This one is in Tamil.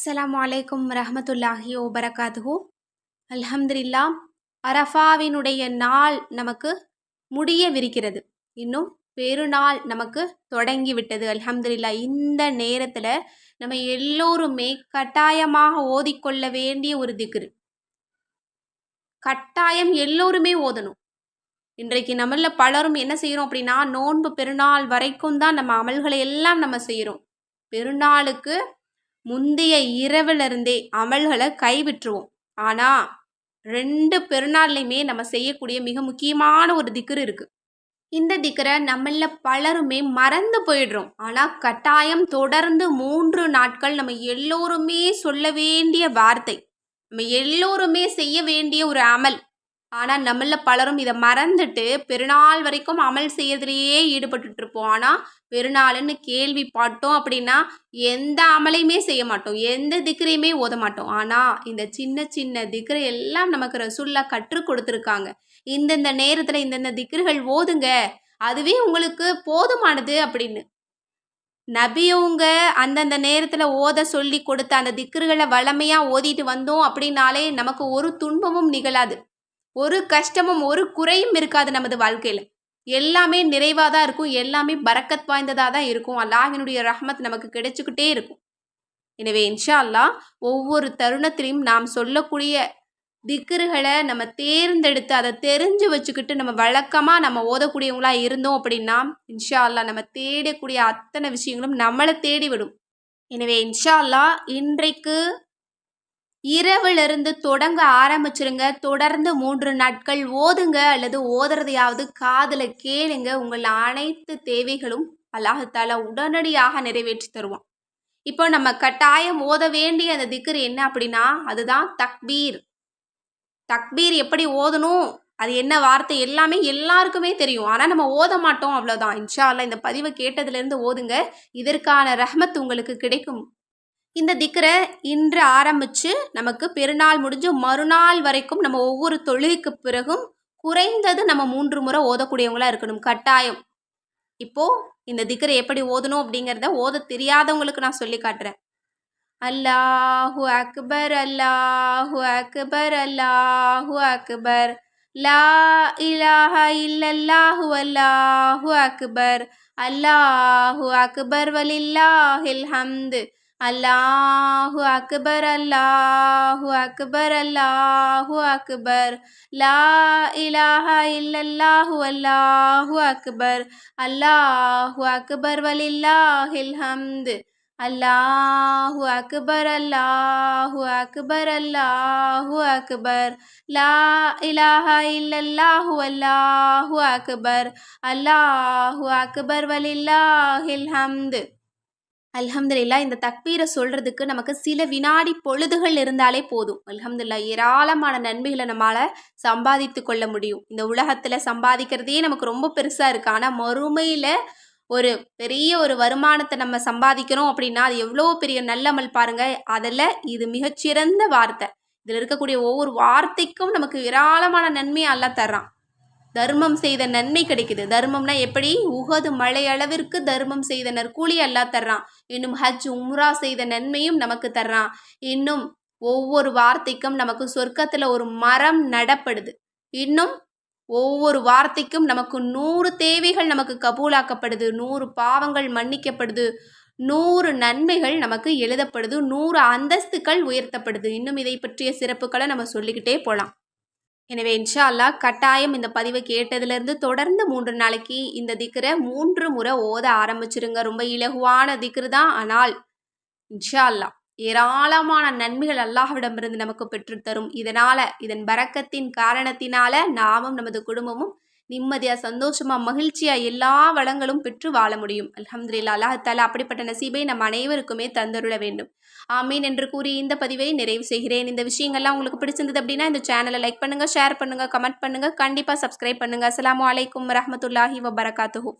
அஸ்ஸலாமு அலைக்கும் ரஹ்மத்துல்லாஹி வபரகாத்துஹு. அல்ஹம்துலில்லா, அரஃபாவினுடைய நாள் நமக்கு முடியவிருக்கிறது. இன்னும் பெருநாள் நமக்கு தொடங்கி விட்டது. அல்ஹம்துலில்லா, இந்த நேரத்தில் நம்ம எல்லோருமே கட்டாயமாக ஓதிக்கொள்ள வேண்டிய ஒரு திக்ரு. கட்டாயம் எல்லோருமே ஓதணும். இன்றைக்கு நம்மள பலரும் என்ன செய்கிறோம் அப்படின்னா, நோன்பு பெருநாள் வரைக்கும் தான் நம்ம அமல்களை எல்லாம் நம்ம செய்கிறோம். பெருநாளுக்கு முந்தைய இரவிலிருந்தே அமல்களை கைவிட்டுருவோம். ஆனால் 2 பெருநாள்லையுமே நம்ம செய்யக்கூடிய மிக முக்கியமான ஒரு திக்ரு இருக்குது. இந்த திக்ரை நம்மள பலருமே மறந்து போயிடுறோம். ஆனால் கட்டாயம் தொடர்ந்து 3 நாட்கள் நம்ம எல்லோருமே சொல்ல வேண்டிய வார்த்தை, நம்ம எல்லோருமே செய்ய வேண்டிய ஒரு அமல். ஆனால் நம்மள பலரும் இதை மறந்துட்டு பெருநாள் வரைக்கும் அமல் செய்யறதுலேயே ஈடுபட்டுட்டு இருப்போம். ஆனால் பெருநாள்னு கேள்விப்பட்டோம் அப்படின்னா எந்த அமலையுமே செய்ய மாட்டோம், எந்த திக்ரையுமே ஓத மாட்டோம். ஆனால் இந்த சின்ன சின்ன திக்ரை எல்லாம் நமக்கு ரசூலுல்லாஹ் கற்றுக் கொடுத்துருக்காங்க. இந்தந்த நேரத்தில் இந்தந்த திக்ருகள் ஓதுங்க, அதுவே உங்களுக்கு போதுமானது அப்படின்னு. நபியவங்க அந்தந்த நேரத்தில் ஓத சொல்லி கொடுத்த அந்த திக்ருகளை வளமையாக ஓதிட்டு வந்தோம் அப்படின்னாலே நமக்கு ஒரு துன்பமும் நிகழாது, ஒரு கஷ்டமும் ஒரு குறையும் இருக்காது. நமது வாழ்க்கையில் எல்லாமே நிறைவாக தான் இருக்கும், எல்லாமே பரக்கத் வாய்ந்ததாக தான் இருக்கும். அல்லாஹ்வினுடைய ரஹ்மத் நமக்கு கிடைச்சிக்கிட்டே இருக்கும். எனவே இன்ஷா அல்லாஹ் ஒவ்வொரு தருணத்திலையும் நாம் சொல்லக்கூடிய திக்ருகளை நம்ம தேர்ந்தெடுத்து அதை தெரிஞ்சு வச்சுக்கிட்டு நம்ம வழக்கமாக நம்ம ஓதக்கூடியவங்களா இருந்தோம் அப்படின்னா இன்ஷா அல்லாஹ் நம்ம தேடக்கூடிய அத்தனை விஷயங்களும் நம்மளை தேடி விடும். எனவே இன்ஷா அல்லாஹ் இன்றைக்கு இரவிலிருந்து தொடங்க ஆரம்பிச்சிருங்க. தொடர்ந்து 3 நாட்கள் ஓதுங்க, அல்லது ஓதுறதையாவது காதில் கேளுங்க. உங்கள் அனைத்து தேவைகளும் அல்லாஹ் தஆலா உடனடியாக நிறைவேற்றி தருவான். இப்போ நம்ம கட்டாயம் ஓத வேண்டிய அந்த திக்ர் என்ன அப்படின்னா, அதுதான் தக்பீர். தக்பீர் எப்படி ஓதணும், அது என்ன வார்த்தை, எல்லாமே எல்லாருக்குமே தெரியும். ஆனால் நம்ம ஓத மாட்டோம், அவ்வளோதான். இன்ஷா அல்லாஹ் இந்த பதிவை கேட்டதுலேருந்து ஓதுங்க, இதற்கான ரஹ்மத் உங்களுக்கு கிடைக்கும். இந்த திக்ரை இன்று ஆரம்பித்து நமக்கு பெருநாள் முடிஞ்சு மறுநாள் வரைக்கும் நம்ம ஒவ்வொரு தொழுகைக்கு பிறகும் குறைந்தது நம்ம 3 முறை ஓதக்கூடியவங்களாக இருக்கணும், கட்டாயம். இப்போது இந்த திக்ரை எப்படி ஓதணும் அப்படிங்கிறத ஓத தெரியாதவங்களுக்கு நான் சொல்லி காட்டுறேன். அல்லாஹு அக்பர், அல்லாஹு அக்பர், அல்லாஹு அக்பர், லா இலாஹ இல்லல்லாஹு அல்லாஹு அக்பர், அல்லாஹு அக்பர் வலில்லாஹில் ஹம்து, அல்லாஹு அக்பர், அல்லாஹு அக்பர், அல்லாஹு அக்பர், லா இலாஹ இல்லல்லாஹு அல்லாஹு அக்பர், அல்லாஹு அக்பர் வலில்லாஹில் ஹம்து, அல்லாஹு அக்பர், அல்லாஹு அக்பர், அல்லாஹு அக்பர், லா இலாஹ இல்லல்லாஹு அல்லாஹு அக்பர், அல்லாஹு அக்பர் வலில்லாஹில் ஹம்து. அல்ஹம்துலில்லாஹ், இந்த தக்பீரை சொல்கிறதுக்கு நமக்கு சில வினாடி பொழுதுகள் இருந்தாலே போதும். அல்ஹம்துலில்லாஹ், ஏராளமான நன்மைகளை நம்மளால் சம்பாதித்து கொள்ள முடியும். இந்த உலகத்தில் சம்பாதிக்கிறதே நமக்கு ரொம்ப பெருசாக இருக்குது. ஆனால் மறுமையில் ஒரு பெரிய ஒரு வருமானத்தை நம்ம சம்பாதிக்கிறோம் அப்படின்னா அது எவ்வளோ பெரிய நல்லமல் பாருங்கள். அதில் இது மிகச்சிறந்த வார்த்தை. இதில் இருக்கக்கூடிய ஒவ்வொரு வார்த்தைக்கும் நமக்கு ஏராளமான நன்மையை அல்லாஹ் தர்றான். தர்மம் செய்த நன்மை கிடைக்குது. தர்மம்னா எப்படி, உஹது மலை அளவிற்கு தர்மம் செய்த நற்கூலி அல்லாஹ் தர்றான். இன்னும் ஹஜ் உம்ரா செய்த நன்மையும் நமக்கு தர்றான். இன்னும் ஒவ்வொரு வார்த்தைக்கும் நமக்கு சொர்க்கத்தில் ஒரு மரம் நடப்படுது. இன்னும் ஒவ்வொரு வார்த்தைக்கும் நமக்கு 100 தேவைகள் நமக்கு கபூலாக்கப்படுது, 100 பாவங்கள் மன்னிக்கப்படுது, 100 நன்மைகள் நமக்கு எழுதப்படுது, 100 அந்தஸ்துக்கள் உயர்த்தப்படுது. இன்னும் இதை பற்றிய சிறப்புகளை நம்ம சொல்லிக்கிட்டே போகலாம். எனவே இன்ஷா அல்லாஹ் கட்டாயம் இந்த பதிவை கேட்டதுலேருந்து தொடர்ந்து 3 நாளைக்கு இந்த திக்ரை 3 முறை ஓத ஆரம்பிச்சிருங்க. ரொம்ப இலகுவான திக்ரு தான், ஆனால் இன்ஷா அல்லாஹ் ஏராளமான நன்மைகள் அல்லாஹ்விடமிருந்து நமக்கு பெற்றுத்தரும். இதன் பரக்கத்தின் காரணத்தினால நாமும் நமது குடும்பமும் நிம்மதியாக சந்தோஷமாக மகிழ்ச்சியாக எல்லா வளங்களும் பெற்று வாழ முடியும். அல்ஹம்துலில்லாஹ், அல்லாஹ் தஆலா அப்படிப்பட்ட நசீபை நம் அனைவருக்குமே தந்தருள வேண்டும். ஆமீன் என்று கூறி இந்த பதிவை நிறைவு செய்கிறேன். இந்த விஷயங்கள்லாம் உங்களுக்கு பிடிச்சிருந்தது அப்படின்னா இந்த சேனலை லைக் பண்ணுங்கள், ஷேர் பண்ணுங்கள், கமெண்ட் பண்ணுங்கள், கண்டிப்பாக சப்ஸ்கிரைப் பண்ணுங்கள். அஸ்ஸலாமு அலைக்கும் வரஹ்மத்துல்லாஹி வபரகாத்துஹு.